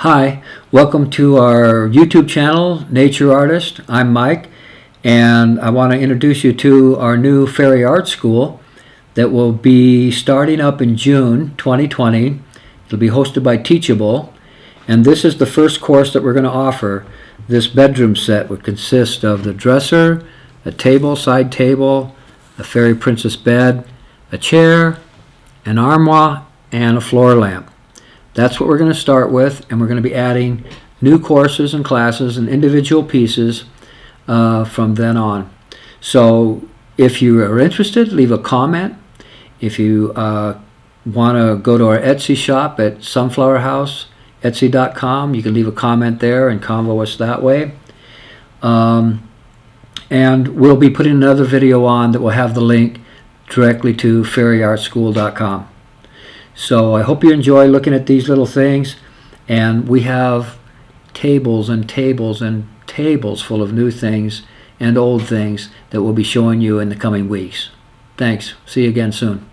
Hi, welcome to our YouTube channel, Nature Artist. I'm Mike, and I want to introduce you to our new Fairy Art School that will be starting up in June 2020. It'll be hosted by Teachable, and this is the first course that we're going to offer. This bedroom set would consist of the dresser, a table, side table, a fairy princess bed, a chair, an armoire, and a floor lamp. That's what we're going to start with, and we're going to be adding new courses and classes and individual pieces from then on. So if you are interested, leave a comment. If you want to go to our Etsy shop at Sunflower House, Etsy.com, you can leave a comment there and convo us that way. And we'll be putting another video on that will have the link directly to fairyartschool.com. So I hope you enjoy looking at these little things, and we have tables and tables and tables full of new things and old things that we'll be showing you in the coming weeks. Thanks. See you again soon.